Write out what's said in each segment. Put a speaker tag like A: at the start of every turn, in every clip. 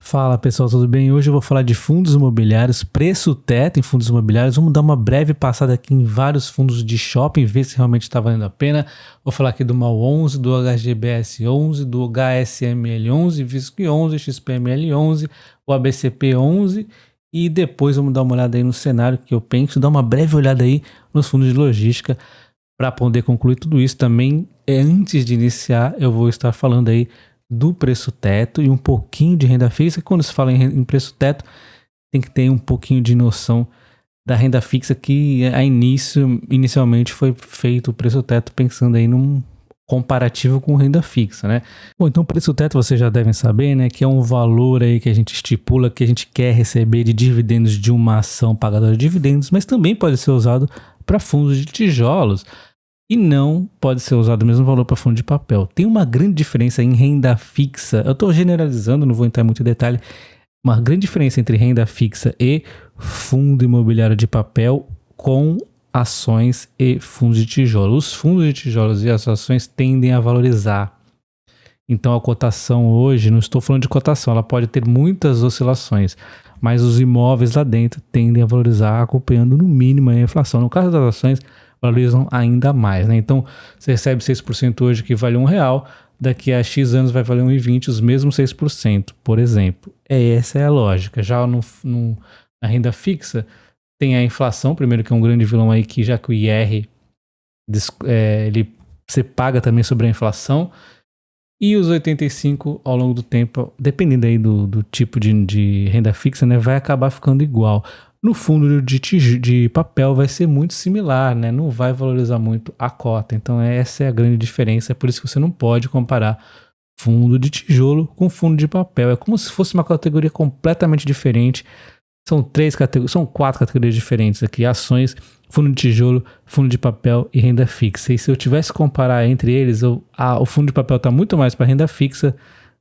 A: Fala pessoal, tudo bem? Hoje eu vou falar de fundos imobiliários, preço teto em fundos imobiliários. Vamos dar uma breve passada aqui em vários fundos de shopping, ver se realmente está valendo a pena. Vou falar aqui do MAL 11, do HGBS 11, do HSML 11, VISC 11, XPML 11, o ABCP 11 e depois vamos dar uma olhada aí no cenário que eu penso, dar uma breve olhada aí nos fundos de logística para poder concluir tudo isso. Também, antes de iniciar, eu vou estar falando aí do preço teto e um pouquinho de renda fixa. Quando se fala em preço teto, tem que ter um pouquinho de noção da renda fixa, que inicialmente foi feito o preço teto pensando aí num comparativo com renda fixa, né? Bom, então o preço teto vocês já devem saber, né, que é um valor aí que a gente estipula que a gente quer receber de dividendos de uma ação pagadora de dividendos, mas também pode ser usado para fundos de tijolos. E não pode ser usado o mesmo valor para fundo de papel. Tem uma grande diferença em renda fixa. Eu estou generalizando, não vou entrar muito em detalhe. Uma grande diferença entre renda fixa e fundo imobiliário de papel com ações e fundos de tijolo. Os fundos de tijolos e as ações tendem a valorizar. Então a cotação hoje, não estou falando de cotação, ela pode ter muitas oscilações, mas os imóveis lá dentro tendem a valorizar acompanhando no mínimo a inflação. No caso das ações, valorizam ainda mais, né? Então, você recebe 6% hoje que vale R$1, daqui a X anos vai valer 1,20, os mesmos 6%, por exemplo. Essa é a lógica. Já na renda fixa, tem a inflação, primeiro, que é um grande vilão aí, que já que o IR, você paga também sobre a inflação, e os 85 ao longo do tempo, dependendo aí do tipo de renda fixa, né, vai acabar ficando igual. No fundo de papel vai ser muito similar, né? Não vai valorizar muito a cota. Então essa é a grande diferença. É por isso que você não pode comparar fundo de tijolo com fundo de papel. É como se fosse uma categoria completamente diferente. São quatro categorias diferentes aqui: ações, fundo de tijolo, fundo de papel e renda fixa. E se eu tivesse que comparar entre eles, o fundo de papel está muito mais para renda fixa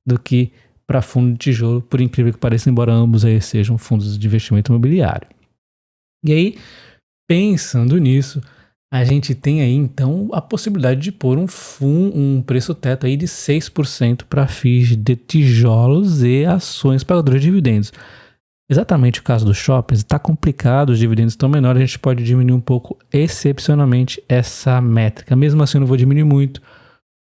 A: do que para fundo de tijolo, por incrível que pareça, embora ambos aí sejam fundos de investimento imobiliário. E aí, pensando nisso, a gente tem aí então a possibilidade de pôr um preço teto aí de 6% para FIIs de tijolos e ações pagadoras de dividendos. Exatamente o caso dos shoppings, está complicado, os dividendos estão menores, a gente pode diminuir um pouco excepcionalmente essa métrica. Mesmo assim, eu não vou diminuir muito,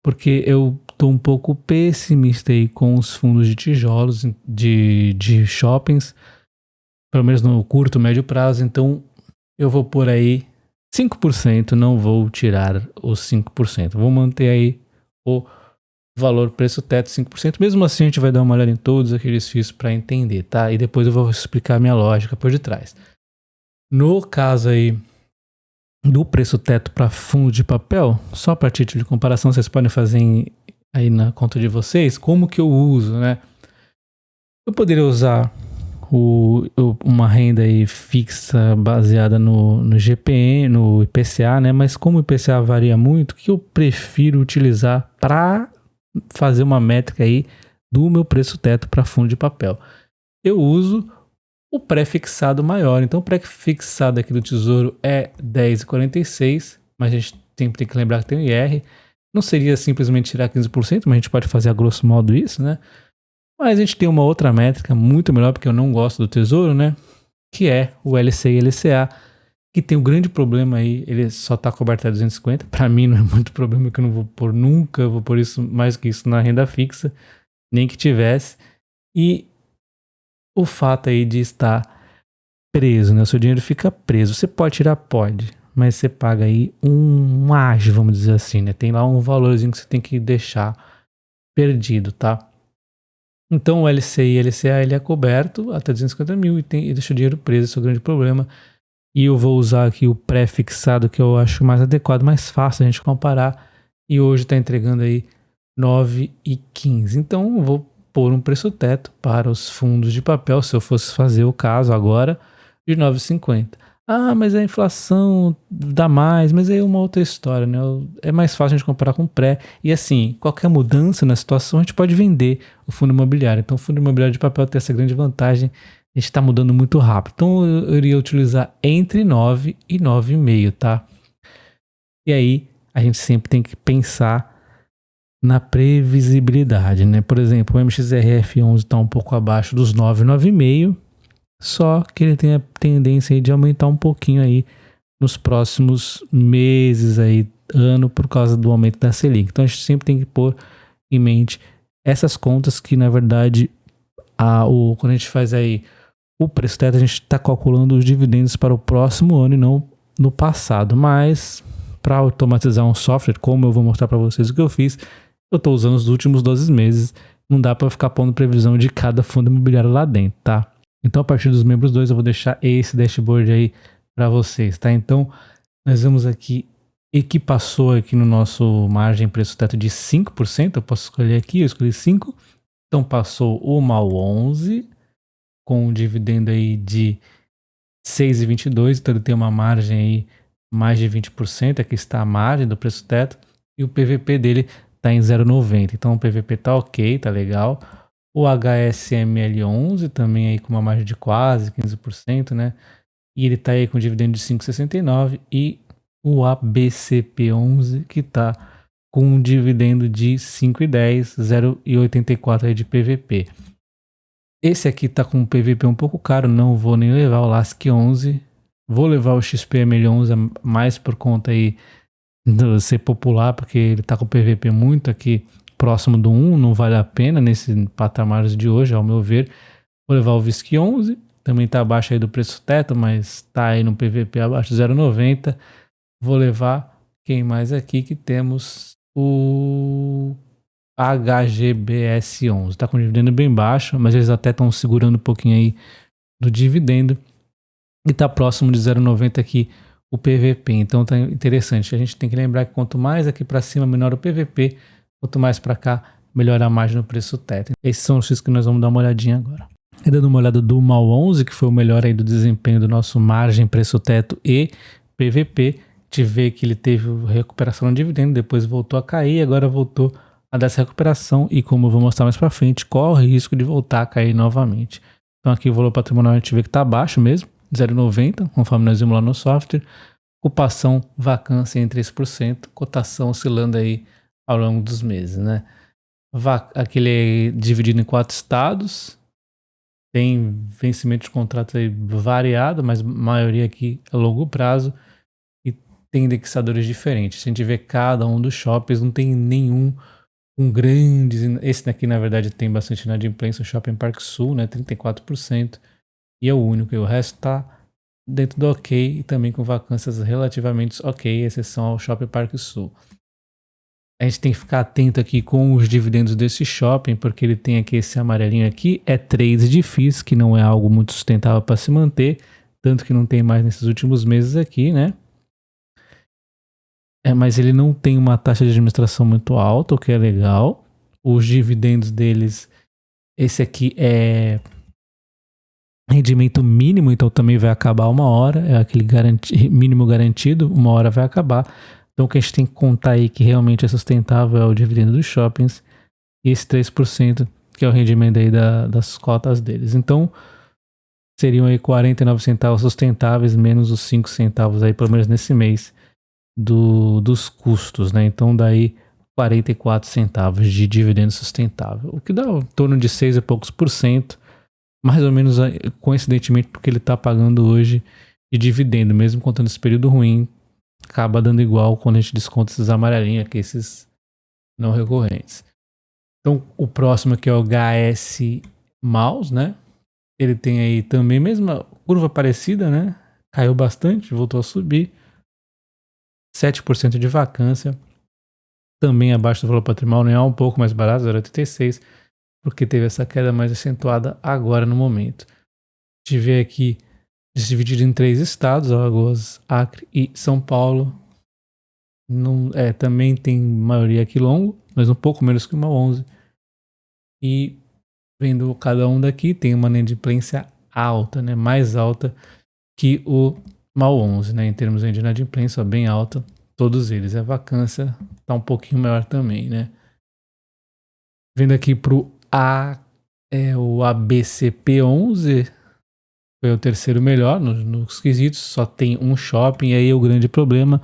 A: porque eu estou um pouco pessimista aí com os fundos de tijolos de shoppings, pelo menos no curto, médio prazo. Então eu vou pôr aí 5%, não vou tirar os 5%. Vou manter aí o valor preço teto 5%. Mesmo assim a gente vai dar uma olhada em todos aqueles FIIs para entender, tá? E depois eu vou explicar a minha lógica por detrás. No caso aí do preço teto para fundo de papel, só para título de comparação, vocês podem fazer aí na conta de vocês como que eu uso, né? Eu poderia usar uma renda aí fixa baseada no GPM, no IPCA, né? Mas como o IPCA varia muito, o que eu prefiro utilizar para fazer uma métrica aí do meu preço teto para fundo de papel? Eu uso o pré-fixado maior. Então o pré-fixado aqui do Tesouro é 10,46, mas a gente sempre tem que lembrar que tem o IR. Não seria simplesmente tirar 15%, mas a gente pode fazer a grosso modo isso, né? Mas a gente tem uma outra métrica muito melhor, porque eu não gosto do Tesouro, né? Que é o LCI e LCA, que tem um grande problema aí, ele só está coberto a 250. Para mim não é muito problema, que eu não vou pôr nunca, vou pôr isso mais que isso na renda fixa, nem que tivesse. E o fato aí de estar preso, né? O seu dinheiro fica preso. Você pode tirar? Pode, mas você paga aí um ágio, vamos dizer assim, né? Tem lá um valorzinho que você tem que deixar perdido, tá? Então o LCI e LCA ele é coberto até 250 mil e deixa o dinheiro preso, esse é o grande problema. E eu vou usar aqui o pré-fixado, que eu acho mais adequado, mais fácil a gente comparar. E hoje está entregando aí 9,15. Então eu vou pôr um preço teto para os fundos de papel, se eu fosse fazer o caso agora, de 9,50. Ah, mas a inflação dá mais, mas aí é uma outra história, né? É mais fácil a gente comparar com o pré. E assim, qualquer mudança na situação, a gente pode vender o fundo imobiliário. Então o fundo imobiliário de papel tem essa grande vantagem, a gente está mudando muito rápido. Então eu iria utilizar entre 9 e 9,5, tá? E aí a gente sempre tem que pensar na previsibilidade, né? Por exemplo, o MXRF11 está um pouco abaixo dos 9,5, só que ele tem a tendência aí de aumentar um pouquinho aí nos próximos meses aí, ano, por causa do aumento da Selic. Então a gente sempre tem que pôr em mente essas contas que, na verdade, quando a gente faz aí o preço teto, a gente está calculando os dividendos para o próximo ano e não no passado. Mas para automatizar um software, como eu vou mostrar para vocês o que eu fiz, eu estou usando os últimos 12 meses. Não dá para ficar pondo previsão de cada fundo imobiliário lá dentro, tá? Então, a partir dos membros 2, eu vou deixar esse dashboard aí para vocês, tá? Então, nós vamos aqui, e que passou aqui no nosso margem preço teto de 5%, eu posso escolher aqui, eu escolhi 5%. Então, passou o MAU 11, com um dividendo aí de 6,22, então ele tem uma margem aí mais de 20%, aqui está a margem do preço teto, e o PVP dele está em 0,90, então o PVP tá ok, tá legal. O HSML11 também aí com uma margem de quase 15%, né? E ele tá aí com dividendo de 5,69, e o ABCP11 que tá com um dividendo de 5,10, 0,84 aí de PVP. Esse aqui tá com um PVP um pouco caro, não vou nem levar o LASK11. Vou levar o XPML11 mais por conta aí de ser popular, porque ele tá com PVP muito aqui próximo do 1, não vale a pena nesse patamares de hoje, ao meu ver. Vou levar o VISC11, também tá abaixo aí do preço teto, mas tá aí no PVP abaixo de 0,90. Vou levar quem mais aqui, que temos o HGBS11, está com dividendo bem baixo, mas eles até estão segurando um pouquinho aí do dividendo e está próximo de 0,90 aqui o PVP, então tá interessante. A gente tem que lembrar que quanto mais aqui para cima, menor o PVP, quanto mais para cá, melhor a margem no preço teto. Esses são os X que nós vamos dar uma olhadinha agora. E dando uma olhada do MAU 11, que foi o melhor aí do desempenho do nosso margem, preço teto e PVP, te vê que ele teve recuperação no dividendo, depois voltou a cair, agora voltou a dar essa recuperação e, como eu vou mostrar mais para frente, corre risco de voltar a cair novamente. Então aqui o valor patrimonial a gente vê que está baixo mesmo, 0,90, conforme nós vimos lá no software. Ocupação, vacância em 3%, cotação oscilando aí ao longo dos meses, né? Aquele é dividido em 4 estados, tem vencimento de contratos aí variado, mas a maioria aqui é longo prazo e tem indexadores diferentes. Se a gente vê cada um dos shoppings, não tem nenhum grandes. Esse daqui, na verdade, tem bastante inadimplência, o Shopping Parque Sul, né? 34%. E é o único. E o resto tá dentro do ok e também com vacâncias relativamente ok, exceção ao Shopping Parque Sul. A gente tem que ficar atento aqui com os dividendos desse shopping, porque ele tem aqui esse amarelinho aqui, é trade de FIIs, que não é algo muito sustentável para se manter, tanto que não tem mais nesses últimos meses aqui, né? Mas ele não tem uma taxa de administração muito alta, o que é legal. Os dividendos deles, esse aqui é rendimento mínimo, então também vai acabar uma hora, é aquele mínimo garantido, uma hora vai acabar. Então o que a gente tem que contar aí que realmente é sustentável é o dividendo dos shoppings e esse 3%, que é o rendimento aí das cotas deles. Então seriam aí 49 centavos sustentáveis, menos os 5 centavos aí, pelo menos nesse mês, dos custos, né? Então daí 44 centavos de dividendo sustentável, o que dá em torno de 6 e poucos por cento, mais ou menos coincidentemente porque ele está pagando hoje de dividendo, mesmo contando esse período ruim, acaba dando igual quando a gente desconta esses amarelinhos aqui, esses não recorrentes. Então o próximo aqui é o HS Mouse, né? Ele tem aí também mesma curva parecida, né? Caiu bastante, voltou a subir. 7% de vacância, também abaixo do valor patrimonial, um pouco mais barato, 0,86, porque teve essa queda mais acentuada agora no momento. A gente vê aqui dividido em 3 estados, Alagoas, Acre e São Paulo. Também tem maioria aqui longo, mas um pouco menos que uma 11. E vendo cada um daqui, tem uma inadimplência alta, né? Mais alta que o MAU 11, né? Em termos de inadimplência, bem alta, todos eles. A vacância tá um pouquinho maior também, né? Vendo aqui pro o ABCP11, foi o terceiro melhor nos quesitos, só tem um shopping, e aí é o grande problema,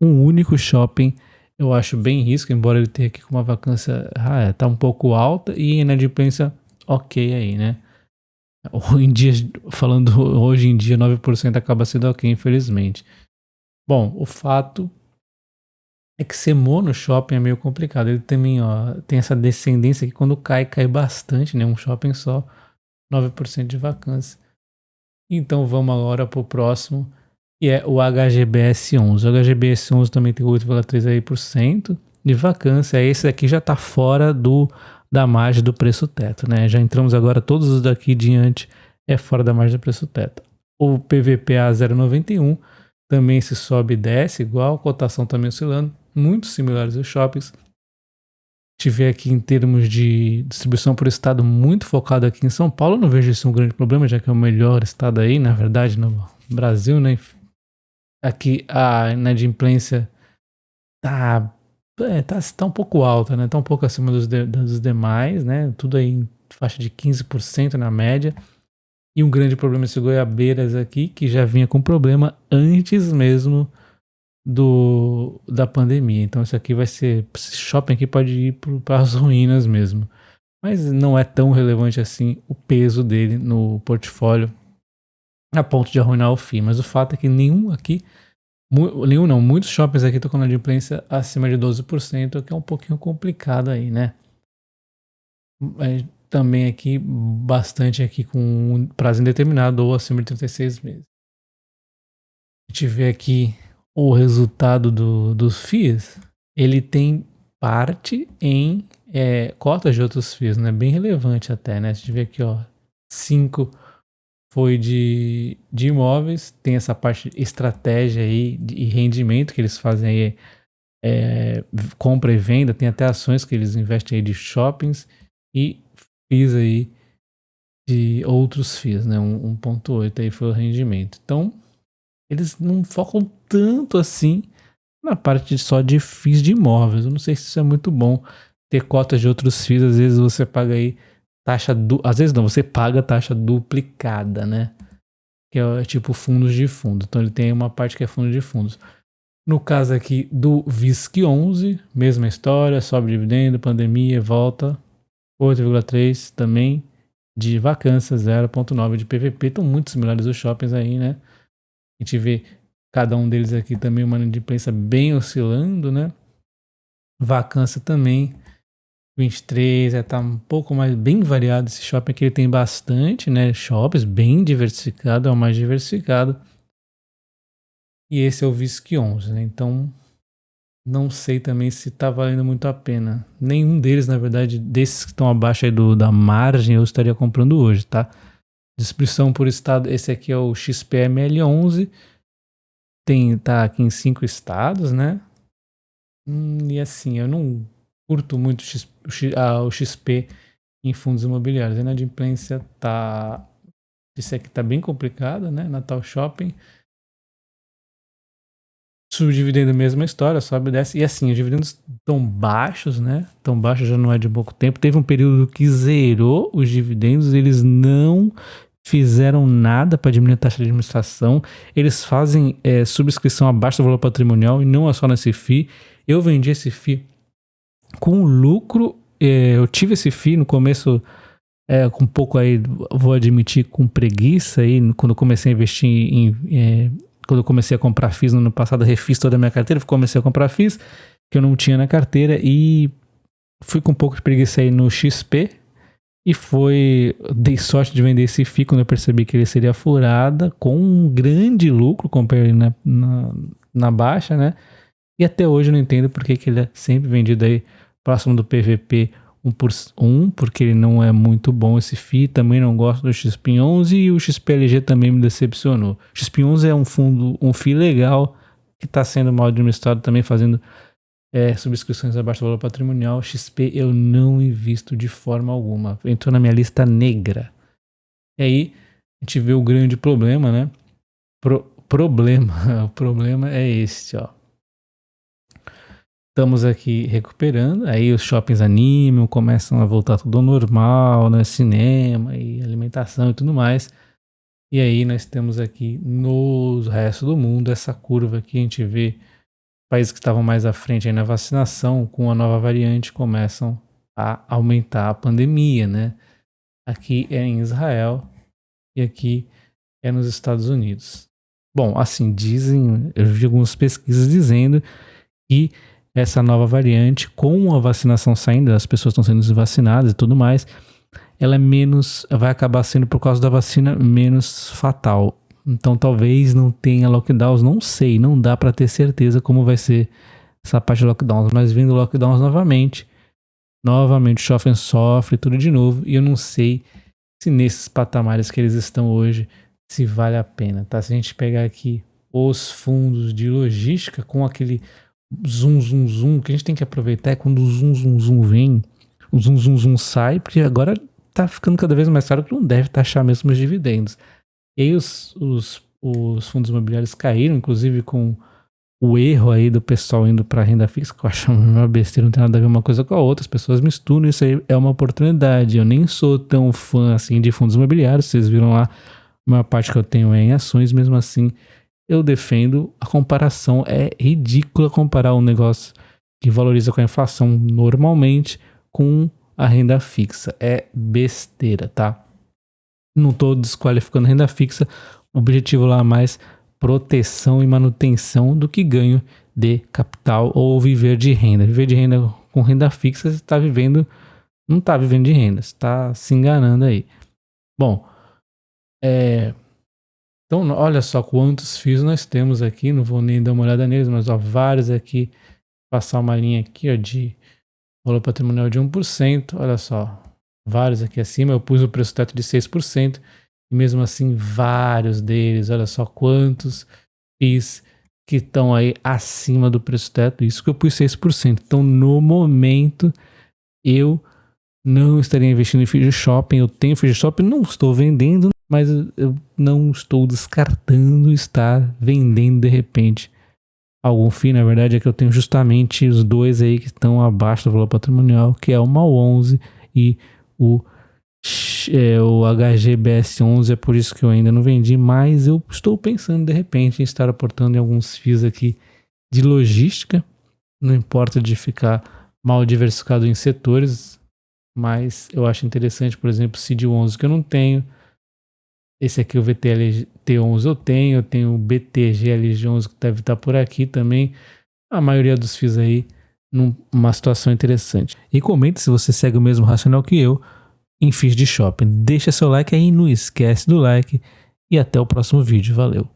A: um único shopping eu acho bem risco, embora ele tenha aqui com uma vacância, tá um pouco alta e inadimplência ok aí, né? Hoje em dia, falando hoje em dia, 9% acaba sendo ok, infelizmente. Bom, o fato é que ser mono-shopping é meio complicado. Ele também, tem essa descendência que quando cai bastante, né? Um shopping só, 9% de vacância. Então vamos agora pro próximo, que é o HGBS11. O HGBS11 também tem 8,3% de vacância. Esse aqui já está fora da margem do preço teto, né? Já entramos agora, todos os daqui diante é fora da margem do preço teto. O PVPA 0,91 também se sobe e desce igual, cotação também oscilando, muito similares aos shoppings. Tiver aqui em termos de distribuição por estado, muito focado aqui em São Paulo, não vejo isso um grande problema, já que é o melhor estado aí, na verdade, no Brasil, né? Aqui a inadimplência tá um pouco alta, né? Tá um pouco acima dos demais, né? Tudo aí em faixa de 15% na média. E um grande problema esse Goiabeiras aqui, que já vinha com problema antes mesmo da pandemia. Então isso aqui vai ser, esse shopping aqui pode ir para as ruínas mesmo. Mas não é tão relevante assim o peso dele no portfólio a ponto de arruinar o FII. Mas o fato é que muitos shoppings aqui estão com a inadimplência acima de 12%, que é um pouquinho complicado aí, né? Também aqui, bastante aqui com um prazo indeterminado ou acima de 36 meses. A gente vê aqui o resultado dos FIIs, ele tem parte em cotas de outros FIIs, né? Bem relevante até, né? A gente vê aqui, 5 foi de imóveis, tem essa parte de estratégia aí e rendimento que eles fazem aí, compra e venda, tem até ações que eles investem aí de shoppings e FIIs aí de outros FIIs, né? 1,8 aí foi o rendimento. Então, eles não focam tanto assim na parte só de FIIs de imóveis. Eu não sei se isso é muito bom. Ter cotas de outros FIIs, às vezes você paga aí às vezes não, você paga taxa duplicada, né? Que é tipo fundos de fundo. Então ele tem uma parte que é fundo de fundos. No caso aqui do VISC11, mesma história, sobe dividendo, pandemia, volta, 8,3 também de vacância, 0,9 de PVP. Estão muito similares os shoppings aí, né? A gente vê cada um deles aqui também uma inadimplência bem oscilando, né? Vacância também 23, tá um pouco mais bem variado esse shopping aqui, ele tem bastante, né? Shoppings bem diversificado, é o mais diversificado. E esse é o VISC11, né? Então, não sei também se tá valendo muito a pena. Nenhum deles, na verdade, desses que estão abaixo aí da margem, eu estaria comprando hoje, tá? Distribuição por estado, esse aqui é o XPML11. Tá aqui em 5 estados, né? E assim, eu não curto muito o XP em fundos imobiliários. A inadimplência tá... Isso aqui tá bem complicado, né? Natal Shopping. Subdividendo a mesma história, sobe e desce. E assim, os dividendos tão baixos, né? Tão baixos já não é de pouco tempo. Teve um período que zerou os dividendos, eles não fizeram nada para diminuir a taxa de administração. Eles fazem subscrição abaixo do valor patrimonial e não é só nesse FII. Eu vendi esse FII com lucro. Eu tive esse FII no começo com um pouco aí, vou admitir, com preguiça aí, quando eu comecei a investir quando eu comecei a comprar FIIs no ano passado, refiz toda a minha carteira, comecei a comprar FIIs que eu não tinha na carteira e fui com um pouco de preguiça aí no XP e dei sorte de vender esse FII quando eu percebi que ele seria furada com um grande lucro, comprei ele na baixa, né? E até hoje eu não entendo porque que ele é sempre vendido aí próximo do PVP 1 por 1, porque ele não é muito bom esse FII, também não gosto do XP11 e o XPLG também me decepcionou. O XP11 é um FII legal que está sendo mal administrado, também fazendo subscrições abaixo do valor patrimonial. XP eu não invisto de forma alguma, entrou na minha lista negra. E aí a gente vê o grande problema, né? O problema é este, ó. Estamos aqui recuperando, aí os shoppings animam, começam a voltar tudo ao normal, né? Cinema e alimentação e tudo mais. E aí nós temos aqui no resto do mundo essa curva que a gente vê países que estavam mais à frente aí na vacinação, com a nova variante, começam a aumentar a pandemia, né? Aqui é em Israel e aqui é nos Estados Unidos. Bom, assim, dizem, eu vi algumas pesquisas dizendo que essa nova variante, com a vacinação saindo, as pessoas estão sendo vacinadas e tudo mais, ela é menos, vai acabar sendo, por causa da vacina, menos fatal. Então talvez não tenha lockdowns, não sei, não dá para ter certeza como vai ser essa parte de lockdowns, mas vindo lockdowns novamente o shopping sofre tudo de novo, e eu não sei se nesses patamares que eles estão hoje, se vale a pena, tá? Se a gente pegar aqui os fundos de logística com aquele zoom, que a gente tem que aproveitar é quando o zoom vem, o zoom sai, porque agora tá ficando cada vez mais claro que não deve taxar mesmo os dividendos. E aí os fundos imobiliários caíram, inclusive com o erro aí do pessoal indo para renda fixa, que eu acho uma besteira, não tem nada a ver uma coisa com a outra, as pessoas misturam, isso aí é uma oportunidade. Eu nem sou tão fã assim de fundos imobiliários, vocês viram lá, a maior parte que eu tenho é em ações, mesmo assim eu defendo a comparação. É ridícula comparar um negócio que valoriza com a inflação normalmente com a renda fixa, é besteira, tá? Não tô desqualificando a renda fixa, o objetivo lá é mais proteção e manutenção do que ganho de capital ou viver de renda. Viver de renda com renda fixa, você está vivendo, não está vivendo de renda, você está se enganando aí. Bom, então olha só quantos FIIs nós temos aqui, não vou nem dar uma olhada neles, mas ó, vários aqui, passar uma linha aqui ó, de valor patrimonial de 1%, olha só, vários aqui acima, eu pus o preço teto de 6%, e mesmo assim vários deles, olha só quantos FIIs que estão aí acima do preço teto, isso que eu pus 6%. Então no momento eu não estaria investindo em FII de shopping, eu tenho FII de shopping, não estou vendendo, mas eu não estou descartando estar vendendo de repente algum FII. Na verdade é que eu tenho justamente os dois aí que estão abaixo do valor patrimonial, que é o MAL11 e o HGBS11, é por isso que eu ainda não vendi, mas eu estou pensando de repente em estar aportando em alguns FIIs aqui de logística, não importa de ficar mal diversificado em setores, mas eu acho interessante, por exemplo, CID11 que eu não tenho, esse aqui o VTLT11 eu tenho o BTGLG11 que deve estar por aqui também, a maioria dos FIIs aí numa situação interessante. E comente se você segue o mesmo racional que eu em FIIs de shopping. Deixa seu like aí, não esquece do like e até o próximo vídeo. Valeu!